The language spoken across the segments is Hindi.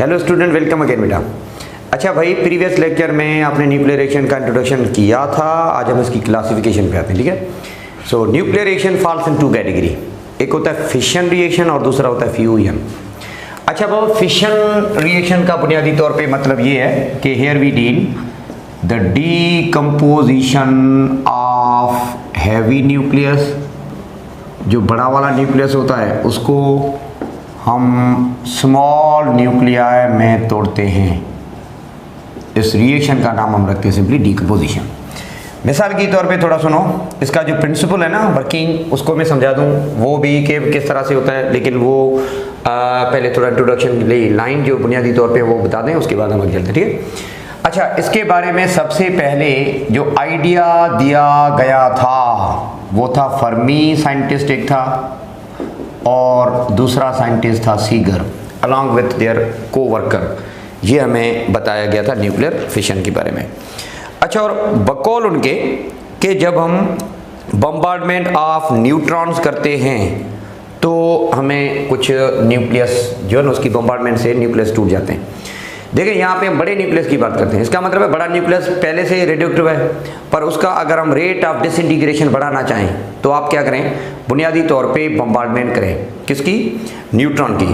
हेलो स्टूडेंट, वेलकम अगेन बेटा। अच्छा भाई, प्रीवियस लेक्चर में आपने न्यूक्लियर रिएक्शन का इंट्रोडक्शन किया था। आज हम इसकी क्लासिफिकेशन पे आते हैं, ठीक है। So nuclear reaction falls in two category, एक होता है फिशन रिएक्शन और दूसरा होता है फ्यूजन। अच्छा वो फिशन रिएक्शन का बुनियादी तौर पे मतलब ये है कि here we deal the decomposition of heavy nucleus, जो बड़ा वाला न्यूक्लियस होता है उसको हम स्मॉल न्यूक्लियाई में तोड़ते हैं। इस रिएक्शन का नाम हम रखते हैं सिंपली डीकम्पोजिशन। मिसाल के तौर पे थोड़ा सुनो, इसका जो प्रिंसिपल है ना वर्किंग, उसको मैं समझा दूं वो भी कि किस तरह से होता है, लेकिन वो पहले थोड़ा इंट्रोडक्शन लाइन जो बुनियादी तौर पे वो बता दें, उसके बाद हम आगे चलते हैं, ठीक है। अच्छा, इसके बारे में सबसे पहले जो आइडिया दिया गया था वो था फर्मी साइंटिस्ट एक था और दूसरा साइंटिस्ट था Seeger along with their co-worker. ये हमें बताया गया था न्यूक्लियर फिशन के बारे में। अच्छा, और बकौल उनके कि जब हम बम्बार्डमेंट ऑफ न्यूट्रॉन्स करते हैं तो हमें कुछ न्यूक्लियस जो है ना उसकी बम्बार्डमेंट से न्यूक्लियस टूट जाते हैं। देखिए यहाँ पे हम बड़े न्यूक्लियस की बात करते हैं, इसका मतलब है बड़ा न्यूक्लियस पहले से रेडियोएक्टिव है, पर उसका अगर हम रेट ऑफ डिसइंटीग्रेशन बढ़ाना चाहें तो आप क्या करें, बुनियादी तौर पे बम्बार्डमेंट करें। किसकी? न्यूट्रॉन की।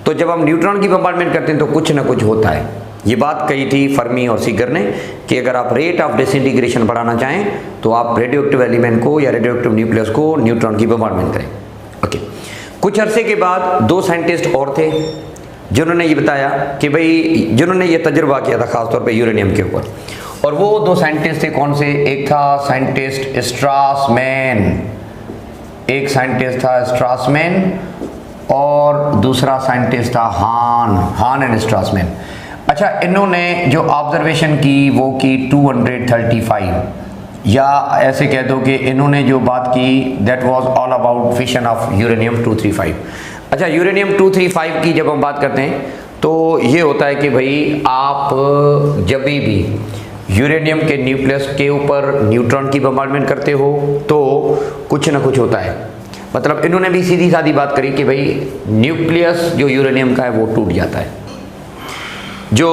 तो जब हम न्यूट्रॉन की बम्बार्डमेंट करते हैं तो कुछ ना कुछ होता है। ये बात कही थी फर्मी और सीगर ने कि अगर आप रेट ऑफ डिसइंटीग्रेशन बढ़ाना चाहें तो आप रेडियोएक्टिव एलिमेंट को या रेडियोएक्टिव न्यूक्लियस को न्यूट्रॉन की बम्बार्डमेंट करें। ओके, कुछ अरसे के बाद दो साइंटिस्ट और थे जिन्होंने ये बताया कि भाई, जिन्होंने ये तजुर्बा किया था खासतौर पे यूरेनियम के ऊपर, और वो दो साइंटिस्ट थे। कौन से? एक था साइंटिस्ट स्ट्रासमैन, एक साइंटिस्ट था स्ट्रासमैन और दूसरा साइंटिस्ट था हान एंड स्ट्रासमैन। अच्छा, इन्होंने जो ऑब्जर्वेशन की वो की 235, या ऐसे कह दो कि इन्होंने जो बात की that was all about fission of uranium 235। अच्छा, यूरेनियम 235 की जब हम बात करते हैं तो ये होता है कि भाई आप जब भी यूरेनियम के न्यूक्लियस के ऊपर न्यूट्रॉन की बम्बार्डमेंट करते हो तो कुछ ना कुछ होता है। मतलब इन्होंने भी सीधी सादी बात करी कि भाई न्यूक्लियस जो यूरेनियम का है वो टूट जाता है। जो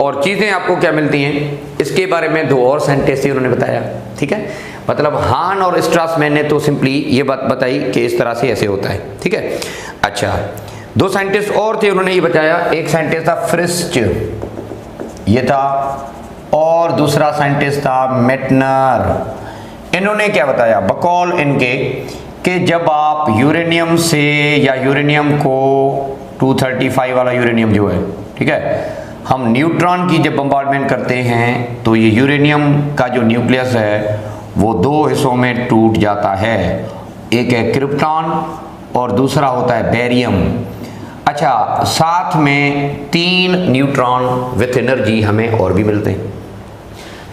और चीज़ें आपको क्या मिलती हैं इसके बारे में दो और साइंटिस्ट ही उन्होंने बताया, ठीक है। मतलब हान और स्ट्रासमैन ने तो सिंपली ये बात बताई कि इस तरह से ऐसे होता है, ठीक है। अच्छा, दो साइंटिस्ट और थे, उन्होंने ये बताया। एक साइंटिस्ट था फ्रिस्ट, ये था, और दूसरा साइंटिस्ट था मेटनर। इन्होंने क्या बताया बकौल इनके कि जब आप यूरेनियम से या यूरेनियम को 235 वाला यूरेनियम जो है, ठीक है, हम न्यूट्रॉन की जब बम्बार्डमेंट करते हैं तो ये यूरेनियम का जो न्यूक्लियस है वो दो हिस्सों में टूट जाता है। एक है क्रिप्टॉन और दूसरा होता है बेरियम। अच्छा, साथ में 3 न्यूट्रॉन विथ एनर्जी हमें और भी मिलते हैं।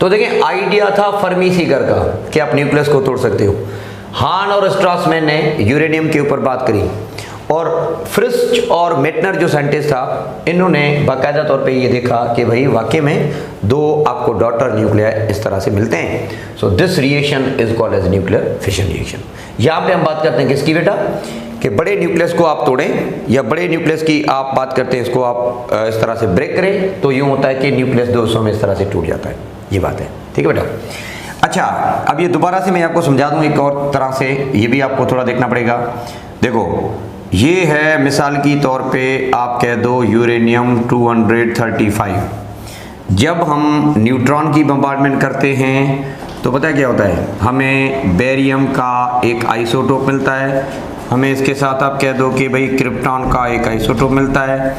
तो देखिए, आइडिया था फर्मी सीगर का कि आप न्यूक्लियस को तोड़ सकते हो। हान और स्ट्रासमैन ने यूरेनियम के ऊपर बात करी, और फ्रिस्ट और मेटनर जो साइंटिस्ट था इन्होंने बाकायदा तौर पे ये देखा कि भाई वाकई में दो आपको डॉटर न्यूक्लियर इस तरह से मिलते हैं। So this reaction is called as nuclear fission reaction. यहाँ पे हम बात करते हैं किसकी बेटा, कि बड़े न्यूक्लियस को आप तोड़ें या बड़े न्यूक्लियस की आप बात करते हैं, इसको आप इस तरह से ब्रेक करें तो यूँ होता है कि न्यूक्लियस दो हिस्सों में इस तरह से टूट जाता है। ये बात है, ठीक है बेटा। अच्छा, अब ये दोबारा से मैं आपको समझा दूँ एक और तरह से, ये भी आपको थोड़ा देखना पड़ेगा। देखो, ये है मिसाल की तौर पे आप कह दो यूरेनियम 235। जब हम न्यूट्रॉन की बम्बार्डमेंट करते हैं तो पता है क्या होता है, हमें बेरियम का एक आइसोटोप मिलता है, हमें इसके साथ आप कह दो कि भाई क्रिप्टॉन का एक आइसोटोप मिलता है,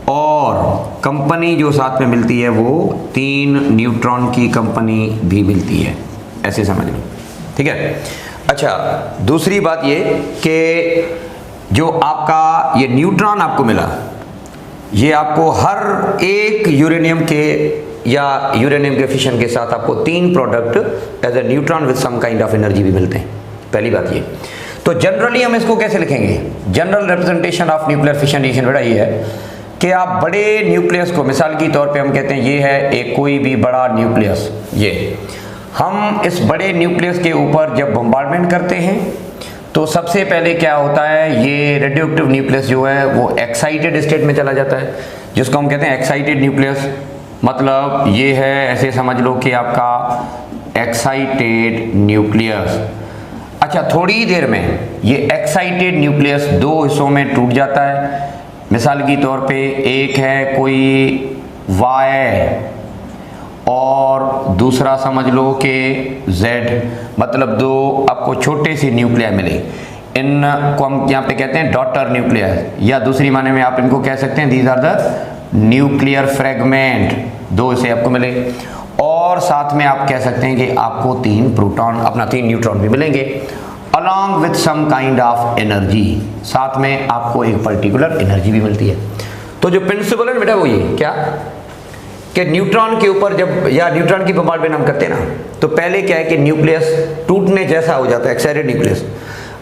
और कंपनी जो साथ में मिलती है वो 3 न्यूट्रॉन की कंपनी भी मिलती है, ऐसे समझ लो, ठीक है। अच्छा, दूसरी बात ये कि जो आपका ये न्यूट्रॉन आपको मिला, ये आपको हर एक यूरेनियम के या यूरेनियम के फिशन के साथ आपको 3 product as a neutron with some kind of energy भी मिलते हैं। पहली बात ये। तो जनरली हम इसको कैसे लिखेंगे, general representation of nuclear fission reaction बेटा ये है कि आप बड़े न्यूक्लियस को, मिसाल की तौर पे हम कहते हैं ये है एक कोई भी बड़ा न्यूक्लियस, ये हम इस बड़े न्यूक्लियस के ऊपर जब बम्बार्डमेंट करते हैं तो सबसे पहले क्या होता है, ये रेडियोएक्टिव न्यूक्लियस जो है वो एक्साइटेड स्टेट में चला जाता है। जिसको हम कहते हैं एक्साइटेड न्यूक्लियस। मतलब ये है, ऐसे समझ लो कि आपका एक्साइटेड न्यूक्लियस। अच्छा, थोड़ी ही देर में ये एक्साइटेड न्यूक्लियस दो हिस्सों में टूट जाता है। मिसाल के तौर पे एक है कोई Y और दूसरा समझ लो कि Z, मतलब दो आपको छोटे से न्यूक्लिया मिले। इनको हम यहाँ पे कहते हैं डॉटर न्यूक्लियस, या दूसरी माने में आप इनको कह सकते हैं these are the nuclear fragment. दो इसे आपको मिले और साथ में आप कह सकते हैं कि आपको 3 प्रोटॉन अपना 3 न्यूट्रॉन भी मिलेंगे along with some kind of energy. साथ में आपको एक पर्टिकुलर एनर्जी भी मिलती है। तो जो प्रिंसिपल है बेटा वो ये क्या कि न्यूट्रॉन के ऊपर जब या न्यूट्रॉन की बॉम्बार्डमेंट हम करते हैं ना, तो पहले क्या है कि न्यूक्लियस टूटने जैसा हो जाता है, एक्साइटेड न्यूक्लियस।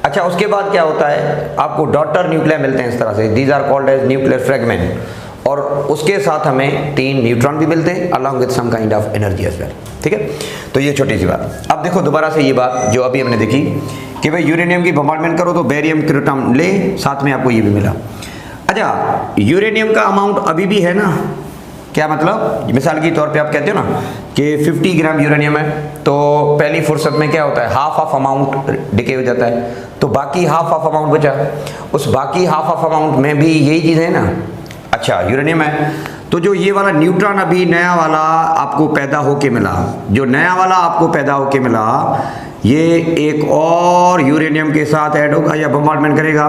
अच्छा, उसके बाद क्या होता है, आपको डॉटर न्यूक्लिया मिलते हैं इस तरह से, these are called as nuclear fragment, और उसके साथ हमें 3 न्यूट्रॉन भी मिलते हैं along with some kind of energy as well. ठीक है, तो ये छोटी सी बात। अब देखो दोबारा से ये बात जो अभी हमने देखी कि भाई यूरेनियम की बॉम्बार्डमेंट करो तो बेरियम क्रिप्टोन ले, साथ में आपको ये भी मिला। अच्छा, यूरेनियम का अमाउंट अभी भी है ना, क्या मतलब, मिसाल के तौर पे आप कहते हो ना कि 50 ग्राम यूरेनियम है, तो पहली फुर्सत में क्या होता है, हाफ ऑफ अमाउंट डिके हो जाता है, तो बाकी हाफ ऑफ अमाउंट बचा। उस बाकी हाफ ऑफ अमाउंट में भी यही चीज़ है ना। अच्छा, यूरेनियम है, तो जो ये वाला न्यूट्रॉन अभी नया वाला आपको पैदा होके मिला, जो नया वाला आपको पैदा होके मिला, ये एक और यूरेनियम के साथ ऐड होगा या बॉम्बार्डमेंट करेगा,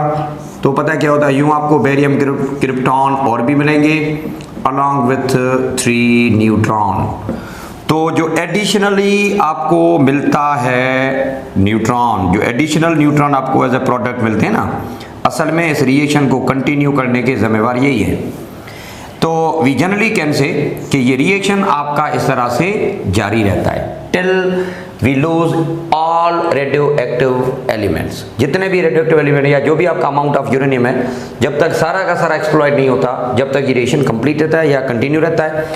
तो पता है क्या होता है, यूं आपको बेरियम क्रिप्टॉन और भी मिलेंगे अलॉन्ग विथ 3 न्यूट्रॉन। तो जो एडिशनली आपको मिलता है न्यूट्रॉन, जो एडिशनल न्यूट्रॉन आपको एज ए प्रोडक्ट मिलते हैं ना, असल में इस रिएक्शन को कंटिन्यू करने के जिम्मेवार यही है। तो वी जनरली कैन से कि ये रिएक्शन आपका इस तरह से जारी रहता है till we lose all radio active elements. जितने भी रेडियो एक्टिव एलिमेंट या जो भी आपका अमाउंट ऑफ यूरेनियम है, जब तक सारा का सारा एक्सप्लॉइट नहीं होता, जब तक ये रिएक्शन कंप्लीट रहता है या कंटिन्यू रहता है,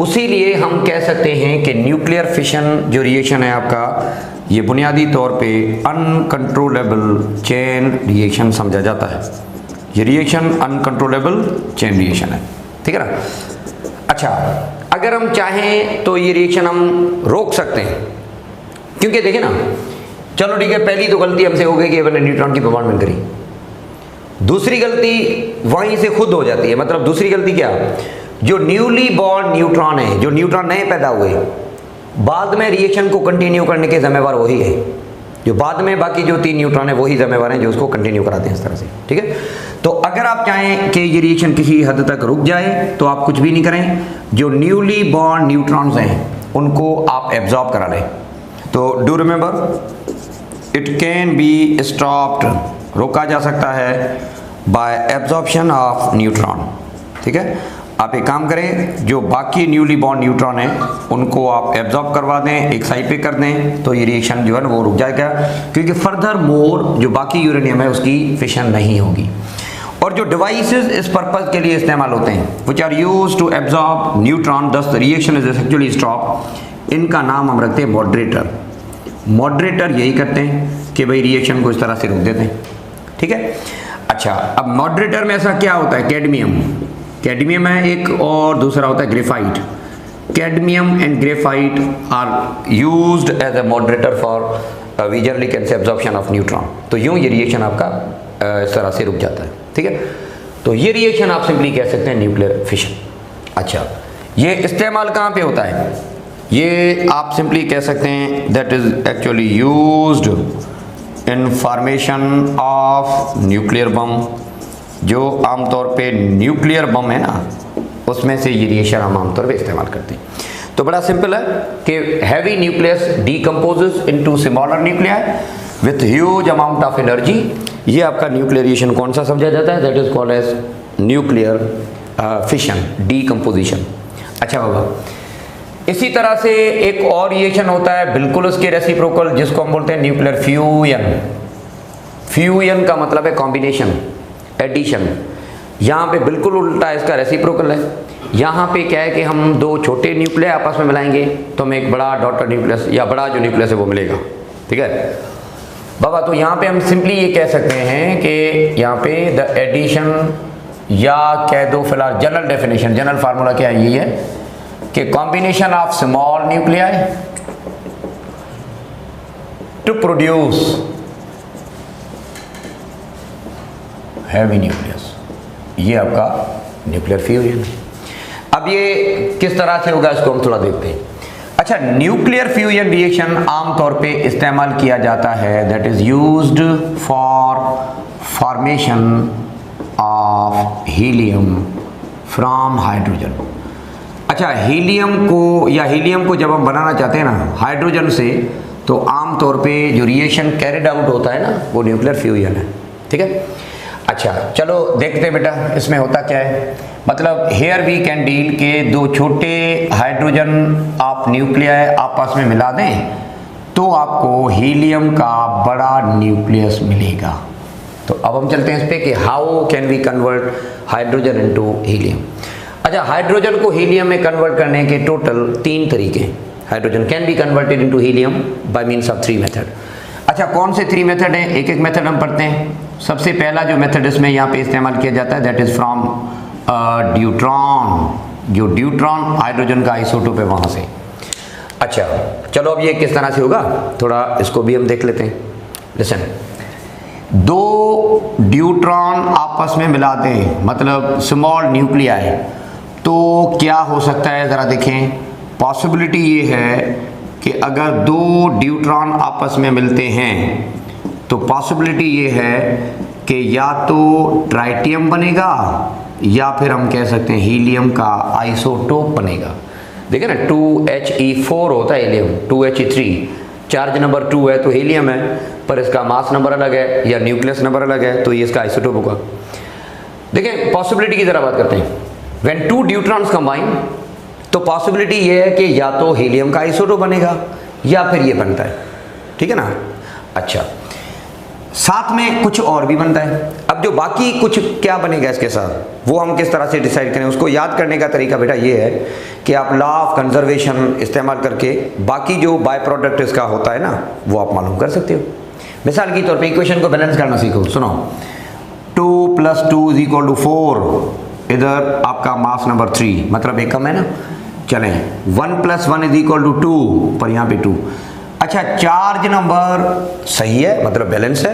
उसी लिए हम कह सकते हैं कि न्यूक्लियर फिशन जो रिएक्शन है आपका, ये बुनियादी तौर पे अनकंट्रोलेबल चेन रिएक्शन समझा जाता है। ये रिएक्शन अनकंट्रोलेबल चेन रिएक्शन है, ठीक है ना। अच्छा, अगर हम चाहें तो ये रिएक्शन हम रोक सकते हैं, क्योंकि देखिए ना, चलो ठीक है, पहली तो गलती हमसे हो गई कि मैंने न्यूट्रॉन की बॉम्बार्डमेंट करी। दूसरी गलती वहीं से खुद हो जाती है। मतलब दूसरी गलती क्या, जो न्यूली बॉर्न न्यूट्रॉन है, जो न्यूट्रॉन नए पैदा हुए, बाद में रिएक्शन को कंटिन्यू करने के जिम्मेवार वही है। जो बाद में बाकी जो 3 न्यूट्रॉन है वही जिम्मेवार हैं जो उसको कंटिन्यू कराते हैं इस तरह से, ठीक है। तो अगर आप चाहें कि ये रिएक्शन किसी हद तक रुक जाए तो आप कुछ भी नहीं करें, जो न्यूली बॉर्न न्यूट्रॉन्स हैं उनको आप एब्जॉर्ब करा लें। तो do remember it can be stopped, रोका जा सकता है बाय एब्जॉर्प्शन ऑफ न्यूट्रॉन, ठीक है। आप एक काम करें, जो बाकी न्यूली बॉर्न न्यूट्रॉन हैं उनको आप एब्जॉर्ब करवा दें, एक साइड पे कर दें, तो ये रिएक्शन जो है ना वो रुक जाएगा, क्योंकि फर्दर मोर जो बाकी यूरेनियम है उसकी फिशन नहीं होगी। और जो डिवाइसेस इस पर्पज के लिए इस्तेमाल होते हैं which are use to absorb neutron thus the reaction is actually stop, इनका नाम हम रखते हैं मॉडरेटर। मॉडरेटर यही करते हैं कि भाई रिएक्शन को इस तरह से रोक देते हैं, ठीक है। अच्छा, अब मॉडरेटर में ऐसा क्या होता है, कैडमियम है एक, और दूसरा होता है graphite. Cadmium and graphite are used as a moderator for we generally can say absorption of neutron. तो यूं ये रिएक्शन आपका इस तरह से रुक जाता है, ठीक है। तो ये रिएक्शन आप सिंपली कह सकते हैं न्यूक्लियर फिशन। अच्छा, ये इस्तेमाल कहाँ पे होता है, ये आप सिंपली कह सकते हैं that is actually used in formation of nuclear bomb. जो आमतौर पे न्यूक्लियर बम है ना, उसमें से ये रिएक्शन हम आमतौर पे इस्तेमाल करते हैं। तो बड़ा सिंपल है कि heavy nucleus decomposes into smaller nuclear with huge amount of energy. ये आपका न्यूक्लियर रिएक्शन कौन सा समझा जाता है, that is called as nuclear fission, decomposition. अच्छा बाबा, इसी तरह से एक और रिएक्शन होता है बिल्कुल उसके रेसिप्रोकल, जिसको हम बोलते हैं न्यूक्लियर फ्यूजन। फ्यूजन का मतलब है कॉम्बिनेशन, एडिशन। यहाँ पे बिल्कुल उल्टा इसका रेसिप्रोकल है। यहाँ पे क्या है कि हम 2 छोटे न्यूक्लियस आपस में मिलाएंगे तो हमें एक बड़ा डॉटर न्यूक्लियस या बड़ा जो न्यूक्लियस है वो मिलेगा, ठीक है बाबा। तो यहाँ पे हम सिंपली ये कह सकते हैं कि यहाँ पे द एडिशन या कह दो फिलहाल जनरल डेफिनेशन, जनरल फार्मूला क्या है, ये है कि combination of small nuclei to produce heavy nucleus, ये आपका न्यूक्लियर फ्यूजन। अब ये किस तरह से होगा इसको हम थोड़ा देखते हैं। अच्छा, न्यूक्लियर फ्यूजन रिएक्शन आमतौर पे इस्तेमाल किया जाता है, that is used for formation of helium from hydrogen. अच्छा, हीलियम को जब हम बनाना चाहते हैं ना हाइड्रोजन से, तो आमतौर पे जो रिएक्शन कैरिड आउट होता है ना वो न्यूक्लियर फ्यूजन है, ठीक है। अच्छा चलो देखते हैं बेटा इसमें होता क्या है। मतलब हेयर वी कैन डील के दो छोटे हाइड्रोजन आप न्यूक्लियाई आपस में मिला दें तो आपको हीलियम का बड़ा न्यूक्लियस मिलेगा। तो अब हम चलते हैं इस पे कि how can we convert hydrogen into helium. अच्छा, हाइड्रोजन को हीलियम में कन्वर्ट करने के टोटल 3 तरीके हैं। Hydrogen can be converted into helium by means of 3 method. अच्छा, कौन से 3 मेथड हैं, एक एक मेथड हम पढ़ते हैं। सबसे पहला जो मेथड इसमें यहाँ पे इस्तेमाल किया जाता है दैट इज फ्रॉम ड्यूट्रॉन। जो ड्यूट्रॉन हाइड्रोजन का आइसोटोप है वहाँ से। अच्छा चलो, अब ये किस तरह से होगा थोड़ा इसको भी हम देख लेते हैं। लिसन, 2 ड्यूट्रॉन आपस में मिला दें मतलब स्मॉल न्यूक्लियाई, तो क्या हो सकता है ज़रा देखें। पॉसिबिलिटी ये है कि अगर 2 ड्यूट्रॉन आपस में मिलते हैं तो पॉसिबिलिटी ये है कि या तो ट्राइटियम बनेगा या फिर हम कह सकते हैं हीलियम का आइसोटोप बनेगा। देखिए ना 2He4 होता है हीलियम, 2He3 चार्ज नंबर 2 है तो हीलियम है, पर इसका मास नंबर अलग है या न्यूक्लियस नंबर अलग है तो ये इसका आइसोटोप होगा। देखिए पॉसिबिलिटी की जरा बात करते हैं। व्हेन 2 ड्यूट्रॉन्स कंबाइन तो पॉसिबिलिटी ये है कि या तो हीलियम का आइसोटोप बनेगा या फिर ये बनता है, ठीक है ना। अच्छा, साथ में कुछ और भी बनता है। अब जो बाकी कुछ क्या बनेगा इसके साथ वो हम किस तरह से डिसाइड करें, उसको याद करने का तरीका बेटा ये है कि आप लॉ ऑफ कंजर्वेशन इस्तेमाल करके बाकी जो बाय प्रोडक्ट इसका होता है ना वो आप मालूम कर सकते हो। मिसाल के तौर पे इक्वेशन को बैलेंस करना सीखो। सुनो, 2 + 2 = 4, इधर आपका मास नंबर 3 मतलब एक कम है ना। चलें 1 + 1 = 2, पर यहाँ पे 2। अच्छा, चार्ज नंबर सही है मतलब बैलेंस है,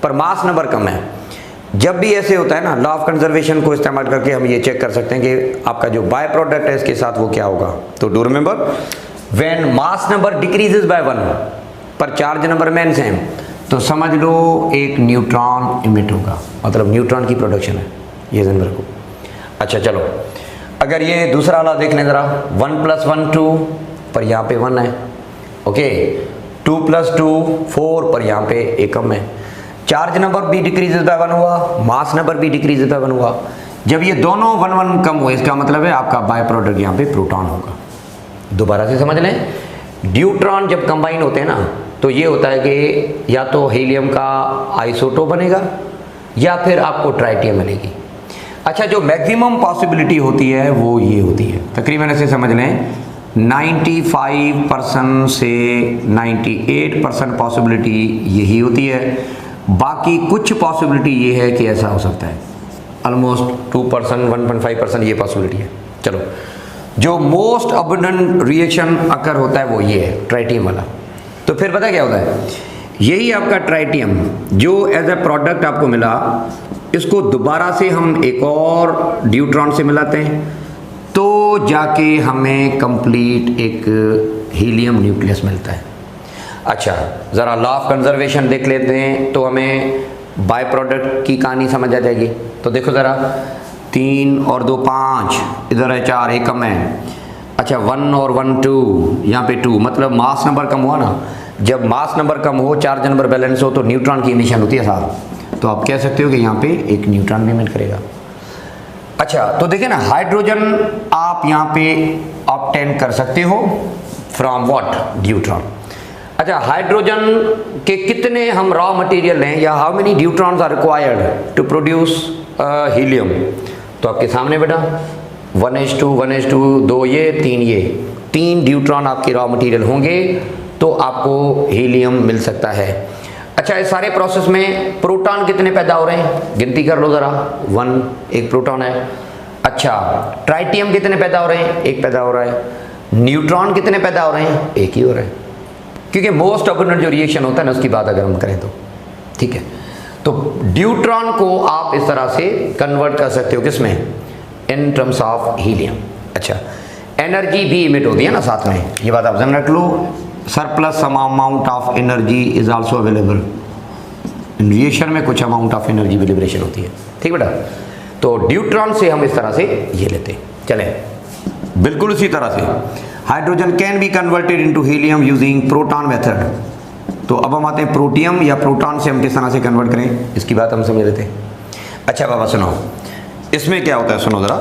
पर मास नंबर कम है। जब भी ऐसे होता है ना लॉ ऑफ कंजर्वेशन को इस्तेमाल करके हम ये चेक कर सकते हैं कि आपका जो बाय प्रोडक्ट है इसके साथ वो क्या होगा। तो do remember, when mass number decreases by 1 पर चार्ज नंबर मेन सेम, तो समझ लो एक न्यूट्रॉन इमिट होगा, मतलब न्यूट्रॉन की प्रोडक्शन है, ये ध्यान रखो। अच्छा चलो, अगर ये दूसरा वाला देख लें ज़रा, 1 + 1 2, पर यहाँ पे 1 है। ओके, 2 + 2 4, पर यहाँ पे एक कम है। चार्ज नंबर भी डिक्रीजेस बाय 1 हुआ, मास नंबर भी डिक्रीजेस बाय 1 हुआ। जब ये दोनों 1 1 कम हुए इसका मतलब है आपका बाय प्रोडक्ट यहाँ पे प्रोटॉन होगा। दोबारा से समझ लें, ड्यूट्रॉन जब कंबाइन होते हैं ना तो ये होता है कि या तो हीलियम का आइसोटोप बनेगा या फिर आपको ट्राइटियम मिलेगी। अच्छा, जो मैक्सिमम पॉसिबिलिटी होती है वो ये होती है, तकरीबन ऐसे समझ लें 95% से 98% पॉसिबिलिटी यही होती है। बाकी कुछ पॉसिबिलिटी ये है कि ऐसा हो सकता है, ऑलमोस्ट 2% 1.5% ये पॉसिबिलिटी है। चलो, जो मोस्ट अबंडेंट रिएक्शन अकर होता है वो ये है ट्राइटियम वाला। तो फिर पता क्या होता है, यही आपका ट्राइटियम जो एज ए प्रोडक्ट आपको मिला, इसको दोबारा से हम एक और ड्यूट्रॉन से मिलाते हैं तो जाके हमें कंप्लीट एक हीलियम न्यूक्लियस मिलता है। अच्छा, ज़रा लॉ ऑफ कंजर्वेशन देख लेते हैं तो हमें बाय प्रोडक्ट की कहानी समझ आ जाएगी। तो देखो ज़रा, 3 और 2 5, इधर है 4, एक कम है। अच्छा, 1 और 1 2, यहाँ पे 2, मतलब मास नंबर कम हुआ ना। जब मास नंबर कम हो, चार्ज नंबर बैलेंस हो तो न्यूट्रॉन की इमिशन होती है साथ, तो आप कह सकते हो कि यहाँ पे एक न्यूट्रॉन भी इमिट करेगा। अच्छा, तो देखिए ना, हाइड्रोजन आप यहाँ पे ऑब्टेन कर सकते हो फ्रॉम व्हाट, ड्यूट्रॉन। अच्छा, हाइड्रोजन के कितने हम रॉ मटेरियल लें या how many deuterons are required to produce helium, तो आपके सामने बेटा 1H2 1H2 2 ये 3 ये 3 ड्यूट्रॉन आपके रॉ मटेरियल होंगे तो आपको हीलियम मिल सकता है। अच्छा, इस सारे प्रोसेस में प्रोटॉन कितने पैदा हो रहे हैं, गिनती कर लो ज़रा। 1 एक प्रोटॉन है। अच्छा, ट्राइटियम कितने पैदा हो रहे हैं, एक पैदा हो रहा है। न्यूट्रॉन कितने पैदा हो रहे हैं, एक ही हो रहा है, क्योंकि मोस्ट अबंडेंट जो रिएक्शन होता है ना उसकी बात अगर हम करें तो, ठीक है। तो ड्यूट्रॉन को आप इस तरह से कन्वर्ट कर सकते हो किसमें, इन टर्म्स ऑफ हीलियम। अच्छा, एनर्जी भी इमिट होती है ना साथ में, ये बात आप ध्यान रख लो। Surplus some amount of energy is also available in reaction में, कुछ अमाउंट ऑफ एनर्जी भी लिबरेशन होती है, ठीक बेटा। तो ड्यूट्रॉन से हम इस तरह से ये लेते हैं। चले, बिल्कुल इसी तरह से hydrogen can be converted into helium using proton method. तो अब हम आते हैं प्रोटियम या प्रोटॉन से हम किस तरह से कन्वर्ट करें, इसकी बात हम समझ लेते हैं। अच्छा बाबा सुनो, इसमें क्या होता है, सुनो ज़रा।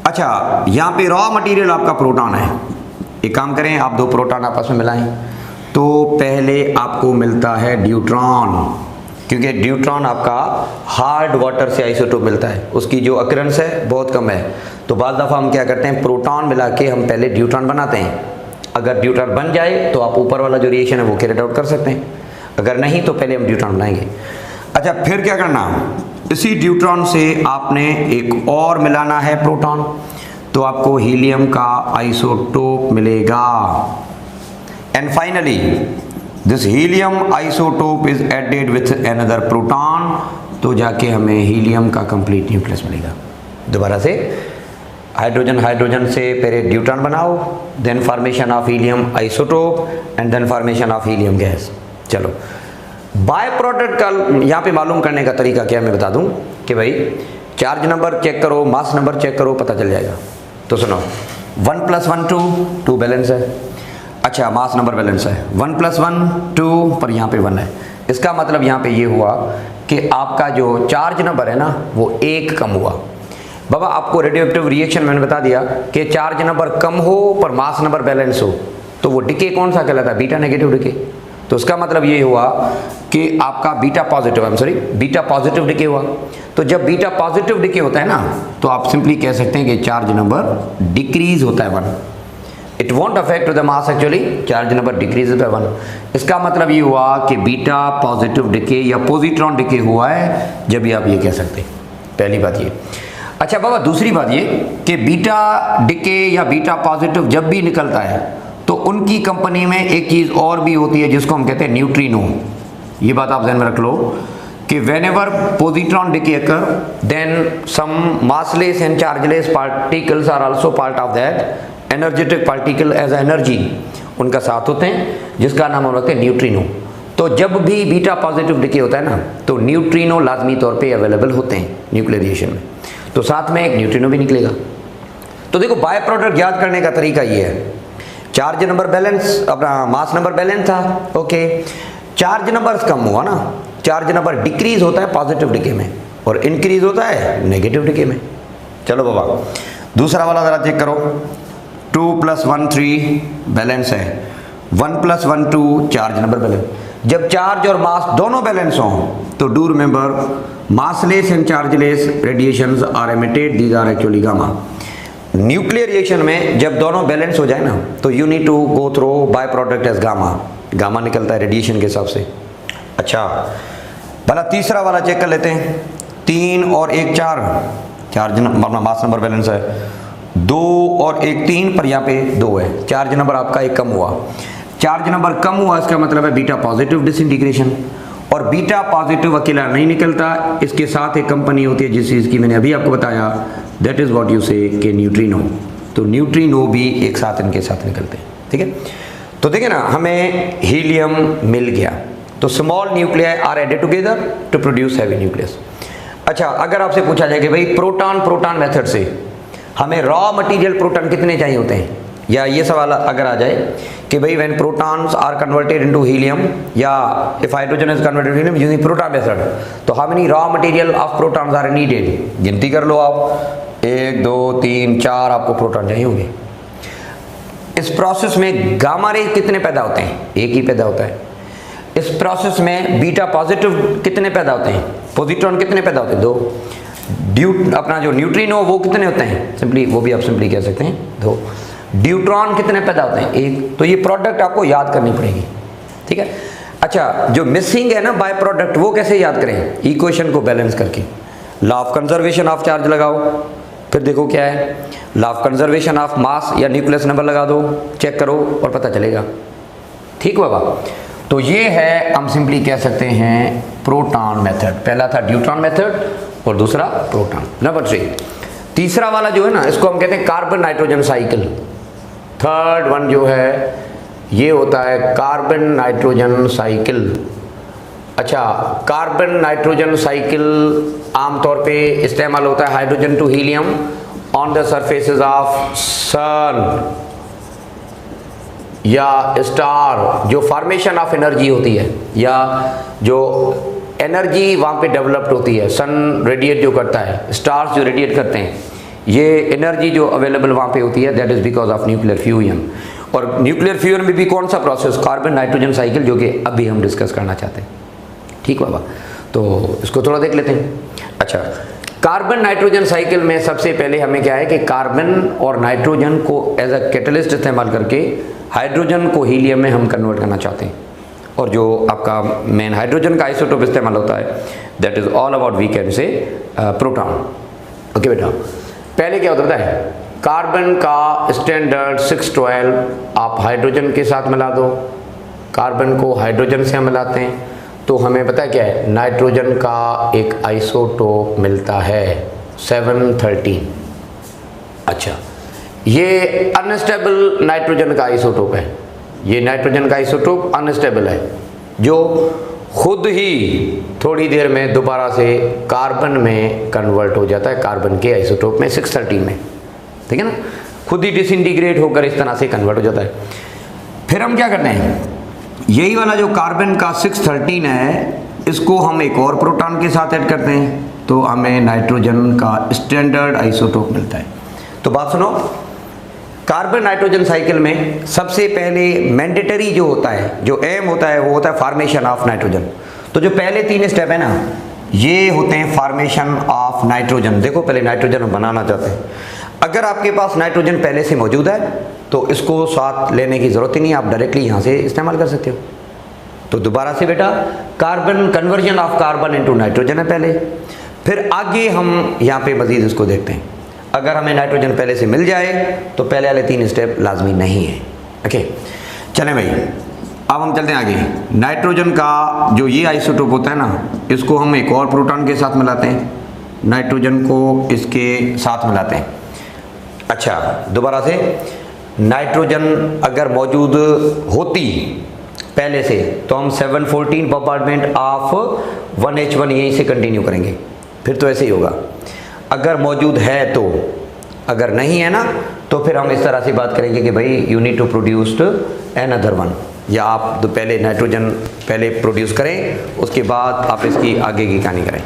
अच्छा, यहाँ पे रॉ मटेरियल आपका प्रोटॉन है। एक काम करें, आप दो प्रोटॉन आपस में मिलाएं, तो पहले आपको मिलता है ड्यूट्रॉन, क्योंकि ड्यूट्रॉन आपका हार्ड वाटर से आइसोटोप मिलता है, उसकी जो अकरेंस है बहुत कम है। तो बाज़ दफ़ा हम क्या करते हैं, प्रोटॉन मिला के हम पहले ड्यूट्रॉन बनाते हैं। अगर ड्यूट्रॉन बन जाए तो आप ऊपर वाला जो रिएक्शन है वो कैरी आउट कर सकते हैं, अगर नहीं तो पहले हम ड्यूट्रॉन बनाएंगे। अच्छा, फिर क्या करना, इसी ड्यूट्रॉन से आपने एक और मिलाना है प्रोटॉन, तो आपको हीलियम का आइसोटोप मिलेगा। And finally this helium isotope is added with another proton, तो जाके हमें हीलियम का कंप्लीट न्यूक्लियस मिलेगा। दोबारा से हाइड्रोजन हाइड्रोजन से पहले ड्यूट्रॉन बनाओ, then formation of helium isotope and then formation of helium gas. चलो, बाय प्रोडक्ट का यहाँ पे मालूम करने का तरीका क्या मैं बता दूं कि भाई चार्ज नंबर चेक करो, मास नंबर चेक करो, पता चल जाएगा। तो सुनो, 1 + 1 2 बैलेंस है। अच्छा, मास नंबर बैलेंस है, 1 + 1 2, पर यहाँ पे 1 है। इसका मतलब यहाँ पे ये हुआ कि आपका जो चार्ज नंबर है ना वो 1 कम हुआ। बाबा आपको रेडियोएक्टिव रिएक्शन मैंने बता दिया कि चार्ज नंबर कम हो पर मास नंबर बैलेंस हो, तो वो डिके कौन सा कहलाता है, बीटा नेगेटिव डिके। तो उसका मतलब ये हुआ कि आपका बीटा पॉजिटिव डिके हुआ। तो जब बीटा पॉजिटिव डिके होता है ना, तो आप सिंपली कह सकते हैं कि चार्ज नंबर डिक्रीज होता है 1। It won't affect the mass, actually charge number decrease by 1। इसका मतलब ये हुआ कि बीटा पॉजिटिव डिके या पॉजिट्रॉन डिके हुआ है, जब भी आप ये कह सकते हैं। पहली बात ये। अच्छा बाबा, दूसरी बात ये कि बीटा डिके या बीटा पॉजिटिव जब भी निकलता है तो उनकी कंपनी में एक चीज़ और भी होती है जिसको हम कहते हैं न्यूट्रिनो। ये बात आप ध्यान में रख लो कि whenever positron decay occur, then some massless and chargeless particles are also part of that energetic particle as energy, उनका साथ होते हैं, जिसका नाम हम रखते हैं न्यूट्रिनो। तो जब भी बीटा पॉजिटिव डिके होता है ना, तो न्यूट्रिनो लाजमी तौर पे अवेलेबल होते हैं न्यूक्लियर रिएक्शन में, तो साथ में एक न्यूट्रिनो भी निकलेगा। तो देखो, बाय प्रोडक्ट याद करने का तरीका ये है, चार्ज नंबर बैलेंस, अपना मास नंबर बैलेंस था, ओके, चार्ज नंबर कम हुआ ना, चार्ज नंबर डिक्रीज होता है पॉजिटिव डिके में और इंक्रीज होता है नेगेटिव डिके में। चलो बाबा, दूसरा वाला जरा चेक करो। 2 + 1 3 बैलेंस है, 1 + 1 2 चार्ज नंबर बैलेंस। जब चार्ज और मास दोनों बैलेंस हों तो do remember massless and chargeless radiations are emitted, these are actually gamma। Nuclear reaction में जब दोनों बैलेंस हो जाए ना, तो you need to go through by product as gamma. Gamma निकलता है रेडिएशन के हिसाब से। अच्छा भला तीसरा वाला चेक कर लेते हैं। 3 और 1 4, charge number mass number balance है। 2 और 1 3, पर यहाँ पे 2 है, चार्ज नंबर आपका 1 कम हुआ। चार्ज नंबर कम हुआ इसका मतलब है बीटा पॉजिटिव डिसइंटीग्रेशन, और बीटा पॉजिटिव अकेला नहीं निकलता, इसके साथ एक कंपनी होती है जिस चीज़ की मैंने अभी आपको बताया, दैट इज़ व्हाट यू से के न्यूट्रिनो। तो न्यूट्रिनो भी एक साथ इनके साथ निकलते हैं, ठीक है। तो देखिए ना, हमें हीलियम मिल गया, तो small nuclei are added together to produce heavy nucleus. अच्छा, अगर आपसे पूछा जाए कि भाई प्रोटॉन मेथड से हमें रॉ मटेरियल प्रोटॉन कितने चाहिए होते हैं, या ये सवाल अगर आ जाए कि भाई when protons are converted into helium या if hydrogen is converted to helium using proton method, तो how many raw material of protons are needed. गिनती कर लो आप, 1 2 3 4 आपको प्रोटॉन चाहिए होंगे। इस प्रोसेस में गामा रे कितने पैदा होते हैं, एक ही पैदा होता है। इस प्रोसेस में बीटा पॉजिटिव कितने पैदा होते हैं, पॉजिट्रॉन कितने पैदा होते हैं, 2। अपना जो न्यूट्रिनो वो कितने होते हैं, सिंपली वो भी आप सिंपली कह सकते हैं 2। ड्यूट्रॉन कितने पैदा होते हैं, 1। तो ये प्रोडक्ट आपको याद करनी पड़ेगी, ठीक है। अच्छा, जो मिसिंग है ना बाय प्रोडक्ट, वो कैसे याद करें? इक्वेशन को बैलेंस करके law of conservation of charge लगाओ, फिर देखो क्या है, लॉ ऑफ कंजर्वेशन ऑफ मास या न्यूक्लियस नंबर लगा दो, चेक करो और पता चलेगा। ठीक बाबा, तो ये है, हम सिंपली कह सकते हैं प्रोटॉन मेथड। पहला था ड्यूट्रॉन मेथड और दूसरा प्रोटॉन। नंबर 3, तीसरा वाला जो है ना, इसको हम कहते हैं carbon nitrogen cycle. Third one जो है ये होता है कार्बन नाइट्रोजन साइकिल। अच्छा, कार्बन नाइट्रोजन साइकिल आमतौर पे इस्तेमाल होता है hydrogen to helium on the surfaces of sun या स्टार। जो फॉर्मेशन ऑफ एनर्जी होती है या जो एनर्जी वहाँ पे डेवलप्ड होती है, सन रेडिएट जो करता है, स्टार्स जो रेडिएट करते हैं, ये एनर्जी जो अवेलेबल वहाँ पे होती है, that is because of nuclear fusion. और न्यूक्लियर फ्यूजन में भी कौन सा प्रोसेस? कार्बन नाइट्रोजन साइकिल, जो कि अभी हम डिस्कस करना चाहते हैं। ठीक बाबा, तो इसको थोड़ा देख लेते हैं। अच्छा, कार्बन नाइट्रोजन साइकिल में सबसे पहले हमें क्या है कि कार्बन और नाइट्रोजन को एज अ कैटलिस्ट इस्तेमाल करके हाइड्रोजन को हीलियम में हम कन्वर्ट करना चाहते हैं। और जो आपका मेन हाइड्रोजन का आइसोटोप इस्तेमाल होता है, that is all about we can say proton. Okay बेटा, पहले क्या होता है, कार्बन का स्टैंडर्ड 612 आप हाइड्रोजन के साथ मिला दो, कार्बन को हाइड्रोजन से हम मिलाते हैं तो हमें पता क्या है, नाइट्रोजन का एक आइसोटोप मिलता है 713। अच्छा, ये अनस्टेबल नाइट्रोजन का आइसोटोप है, ये नाइट्रोजन का आइसोटोप अनस्टेबल है, जो खुद ही थोड़ी देर में दोबारा से कार्बन में कन्वर्ट हो जाता है, कार्बन के आइसोटोप में 613 में। ठीक है ना, खुद ही डिसइंटीग्रेट होकर इस तरह से कन्वर्ट हो जाता है। फिर हम क्या करते हैं, यही वाला जो कार्बन का 613 है, इसको हम एक और प्रोटॉन के साथ ऐड करते हैं तो हमें नाइट्रोजन का स्टैंडर्ड आइसोटोप मिलता है। तो बात सुनो, कार्बन नाइट्रोजन साइकिल में सबसे पहले मैंडेटरी जो होता है, जो एम होता है, वो होता है फॉर्मेशन ऑफ नाइट्रोजन। तो जो पहले 3 स्टेप है ना, ये होते हैं फॉर्मेशन ऑफ नाइट्रोजन। देखो, पहले नाइट्रोजन हम बनाना चाहते हैं। अगर आपके पास नाइट्रोजन पहले से मौजूद है तो इसको साथ लेने की ज़रूरत ही नहीं, आप डायरेक्टली यहाँ से इस्तेमाल कर सकते हो। तो दोबारा से बेटा, carbon conversion of carbon into nitrogen है पहले, फिर आगे हम यहाँ पे मज़ीद इसको देखते हैं। अगर हमें नाइट्रोजन पहले से मिल जाए तो पहले वाले 3 स्टेप लाजमी नहीं है। ओके, चलें भाई, अब हम चलते हैं आगे। नाइट्रोजन का जो ये आइसोटोप होता है ना, इसको हम एक और प्रोटॉन के साथ मिलाते हैं, नाइट्रोजन को इसके साथ मिलाते हैं। अच्छा, दोबारा से, नाइट्रोजन अगर मौजूद होती पहले से तो हम 714 बॉम्बार्डमेंट ऑफ 1H1 यहीं से कंटिन्यू करेंगे, फिर तो ऐसे ही होगा। अगर मौजूद है तो, अगर नहीं है ना तो फिर हम इस तरह से बात करेंगे कि भाई you need to produced another one, या आप तो पहले नाइट्रोजन पहले प्रोड्यूस करें, उसके बाद आप इसकी आगे की कहानी करें।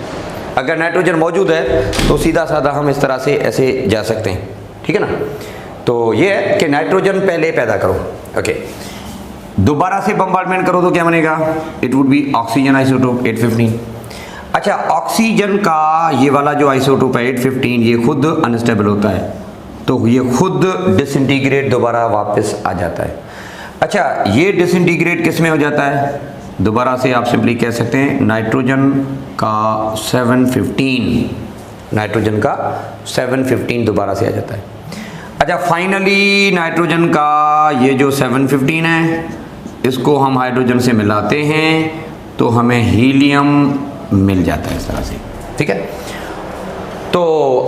अगर नाइट्रोजन मौजूद है तो सीधा साधा हम इस तरह से ऐसे जा सकते हैं। ठीक है ना, तो ये है कि नाइट्रोजन पहले पैदा करो। ओके, दोबारा से बम्बार्डमेंट करो तो क्या बनेगा, it would be oxygen isotope 815। अच्छा, ऑक्सीजन का ये वाला जो आइसोटोप है 815, ये खुद अनस्टेबल होता है, तो ये खुद डिसइंटीग्रेट दोबारा वापस आ जाता है। अच्छा, ये डिसइंटीग्रेट किस में हो जाता है, दोबारा से आप सिंपली कह सकते हैं नाइट्रोजन का 715, नाइट्रोजन का 715 दोबारा से आ जाता है। अच्छा, फाइनली नाइट्रोजन का ये जो 715 है, इसको हम हाइड्रोजन से मिलाते हैं तो हमें हीलियम मिल जाता है इस तरह से। ठीक है, तो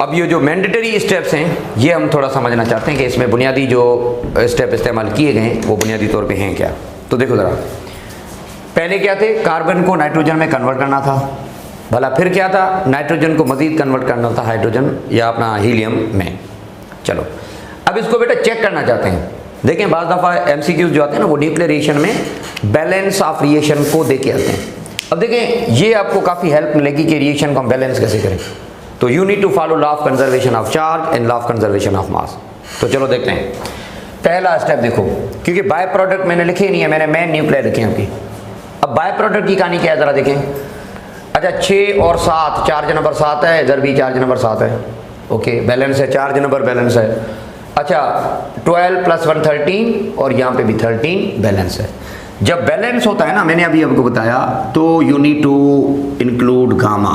अब ये जो मैंडेटरी स्टेप्स हैं ये हम थोड़ा समझना चाहते हैं कि इसमें बुनियादी जो स्टेप इस्तेमाल किए गए वो बुनियादी तौर पे हैं क्या। तो देखो ज़रा, पहले क्या थे, कार्बन को नाइट्रोजन में कन्वर्ट करना था, भला फिर क्या था, नाइट्रोजन को मज़ीद कन्वर्ट करना था हाइड्रोजन या अपना हीलियम में। चलो, अब इसको बेटा चेक करना चाहते हैं। देखें, बाज़ दफ़ा MCQs जो आते हैं ना, वो न्यूक्लियर रिएक्शन में बैलेंस ऑफ रिएक्शन को दे के आते हैं। अब देखें, ये आपको काफ़ी हेल्प मिलेगी कि रिएक्शन को हम बैलेंस कैसे करें। तो you need to follow law of conservation of charge and law of conservation of mass. तो चलो देखते हैं, पहला स्टेप देखो, क्योंकि बाय प्रोडक्ट मैंने लिखे नहीं है, मैंने मेन न्यूक्लियर लिखे हैं आपकी। अब बाय प्रोडक्ट की कहानी क्या है ज़रा देखें। अच्छा, 6 और 7, चार्ज नंबर 7 है, इधर भी चार्ज नंबर 7 है। ओके, बैलेंस है, चार्ज नंबर बैलेंस है। अच्छा, 12 + 1 13 और यहाँ पे भी 13 बैलेंस है। जब बैलेंस होता है ना, मैंने अभी आपको बताया, तो you need to include gamma.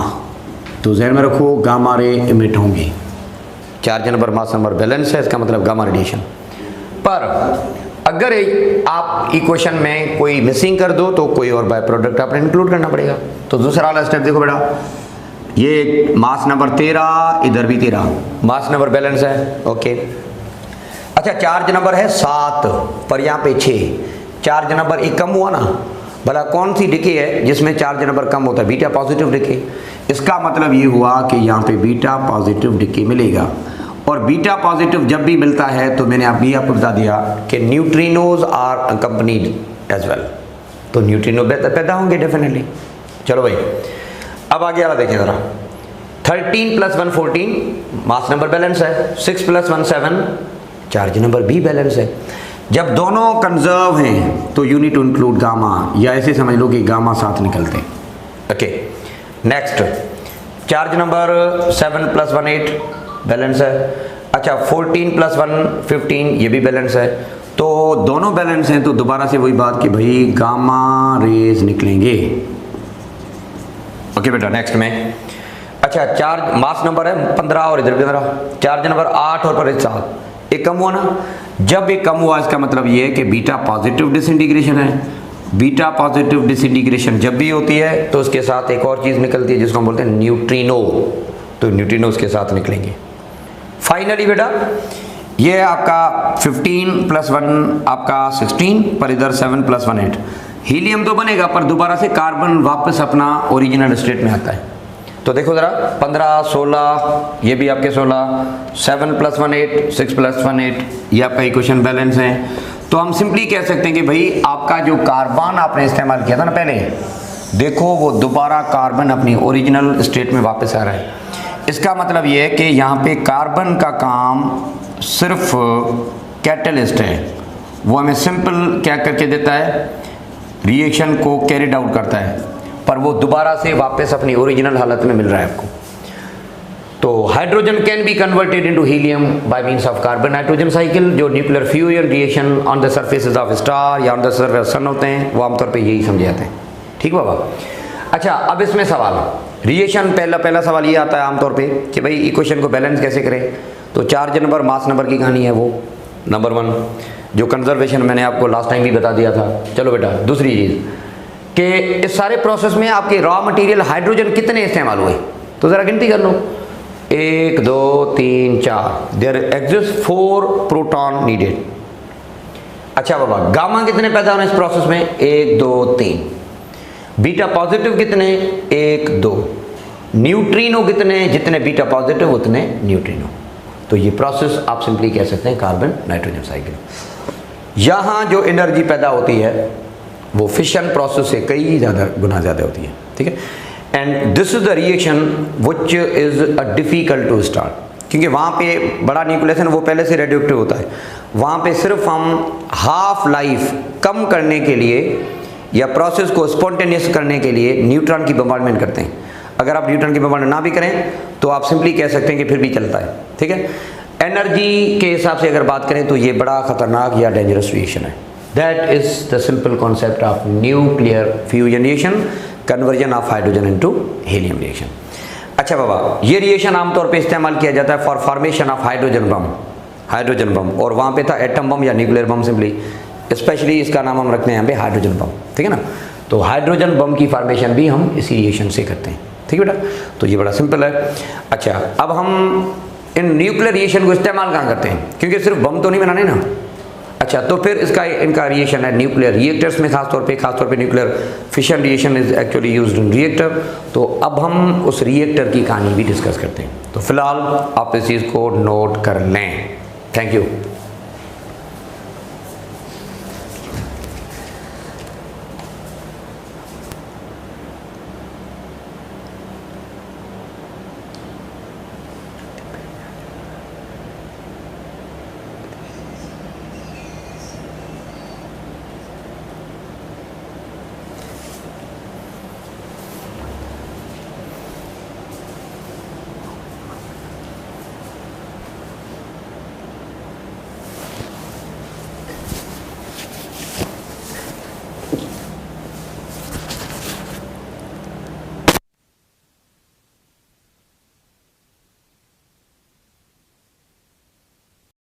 तो ज़हन में रखो गामा रे इमिट होंगी। Charge number mass number balance है, इसका मतलब गामा रेडिएशन। पर अगर आप इक्वेशन में कोई मिसिंग कर दो तो कोई और बाय प्रोडक्ट आपने इंक्लूड करना पड़ेगा। तो दूसरा वाला स्टेप देखो बेटा, ये मास नंबर 13, इधर भी 13, मास नंबर बैलेंस है, ओके। अच्छा, चार्ज नंबर है 7 पर यहाँ पे 6, चार्ज नंबर 1 कम हुआ ना। भला कौन सी डिके है जिसमें चार्ज नंबर कम होता है? Beta positive decay. इसका मतलब ये हुआ कि यहाँ पे बीटा पॉजिटिव डिके मिलेगा। और बीटा पॉजिटिव जब भी मिलता है तो मैंने अभी आपको बता दिया कि neutrinos are accompanied as well. तो न्यूट्रिनो पैदा होंगे डेफिनेटली। चलो भाई, अब आगे वाला देखें ज़रा। 13 + 1 14, मास नंबर बैलेंस है। 6 + 1 7, चार्ज नंबर भी बैलेंस है। जब दोनों कंजर्व हैं तो you need to include gamma, या ऐसे समझ लो कि गामा साथ निकलते हैं, okay. Next, charge number 7 + 1 8, balance है। अच्छा, 14 + 1 15, ये भी बैलेंस है। तो दोनों बैलेंस हैं, तो दोबारा से वही बात कि भाई गामा रेज निकलेंगे, ओके बेटा। नेक्स्ट में, अच्छा, चार्ज मास नंबर है 15 और इधर 15, चार्ज नंबर 8 और पर 7, एक कम हुआ ना। जब एक कम हुआ इसका मतलब ये है कि बीटा पॉजिटिव डिसइंटीग्रेशन है। बीटा पॉजिटिव डिसइंटीग्रेशन जब भी होती है तो उसके साथ एक और चीज़ निकलती है जिसको हम बोलते हैं न्यूट्रिनो। तो न्यूट्रिनो उसके साथ निकलेंगे। फाइनली बेटा, ये आपका 15 + 1 आपका 16, पर इधर 7 + 1 8। हीलियम तो बनेगा पर दोबारा से कार्बन वापस अपना ओरिजिनल स्टेट में आता है। तो देखो ज़रा, 15 16, ये भी आपके 16, 7 + 1 8, 6 + 1 8, ये आपका इक्वेशन बैलेंस है। तो हम सिंपली कह सकते हैं कि भाई आपका जो कार्बन आपने इस्तेमाल किया था ना पहले, देखो वो दोबारा कार्बन अपनी ओरिजिनल स्टेट में वापस आ रहा है। इसका मतलब ये है कि यहाँ पे कार्बन का काम सिर्फ कैटलिस्ट है, वो हमें सिंपल क्या करके देता है, रिएक्शन को कैरिड आउट करता है, पर वो दोबारा से वापस अपनी ओरिजिनल हालत में मिल रहा है आपको। तो hydrogen can be converted into helium by means of carbon nitrogen cycle. जो nuclear fusion reaction on the surfaces of star या ऑन द सरफेस सन होते हैं, वो आमतौर पे यही समझे जाते हैं। ठीक बाबा। अच्छा, अब इसमें सवाल रिएक्शन, पहला सवाल ये आता है आमतौर पे कि भाई इक्वेशन को बैलेंस कैसे करें। तो चार्ज नंबर मास नंबर की कहानी है वो नंबर 1, जो कंजर्वेशन मैंने आपको लास्ट टाइम भी बता दिया था। चलो बेटा, दूसरी चीज़ कि इस सारे प्रोसेस में आपके रॉ मटेरियल हाइड्रोजन कितने इस्तेमाल हुए, तो ज़रा गिनती कर लो। 1 2 3 4, देयर एग्जिस्ट 4 प्रोटॉन नीडेड। अच्छा बाबा, गामा कितने पैदा होने इस प्रोसेस में? 1 2 3। बीटा पॉजिटिव कितने? 1 2। न्यूट्रिनो कितने? जितने बीटा पॉजिटिव उतने न्यूट्रिनो। तो ये प्रोसेस आप सिंपली कह सकते हैं कार्बन नाइट्रोजन साइकिल। यहाँ जो एनर्जी पैदा होती है वो फिशन प्रोसेस से कई गुना ज़्यादा होती है, ठीक है। And this is the reaction which is a difficult to start, क्योंकि वहाँ पे बड़ा न्यूक्लियस है वो पहले से रेडियोएक्टिव होता है। वहाँ पे सिर्फ हम हाफ लाइफ कम करने के लिए या प्रोसेस को स्पॉन्टेनियस करने के लिए न्यूट्रॉन की बम्बार्डमेंट करते हैं। अगर आप न्यूट्रॉन की बम्बार्डमेंट ना भी करें तो आप सिंपली कह सकते हैं कि फिर भी चलता है, ठीक है। एनर्जी के हिसाब से अगर बात करें तो ये बड़ा खतरनाक या डेंजरस रिएक्शन है। That is the simple concept of nuclear fusion reaction, conversion of hydrogen into helium reaction. अच्छा बाबा, ये रिएक्शन आमतौर पे इस्तेमाल किया जाता है for formation of hydrogen bomb, और वहाँ पे था एटम बम या न्यूक्लियर बम सिंपली, स्पेशली इसका नाम हम रखते हैं यहाँ पे हाइड्रोजन बम, ठीक है ना। तो हाइड्रोजन बम की फॉर्मेशन भी हम इसी रिएक्शन से करते हैं, ठीक है बेटा। तो ये बड़ा सिंपल है। अच्छा, अब हम इन न्यूक्लियर रिएक्शन को इस्तेमाल कहाँ करते हैं, क्योंकि सिर्फ बम तो नहीं बनाने ना। अच्छा, तो फिर इनका रिएक्शन है न्यूक्लियर रिएक्टर्स में, खासतौर पे nuclear fission reaction is actually used in reactor. तो अब हम उस रिएक्टर की कहानी भी डिस्कस करते हैं। तो फिलहाल आप इस चीज़ को नोट कर लें। Thank you.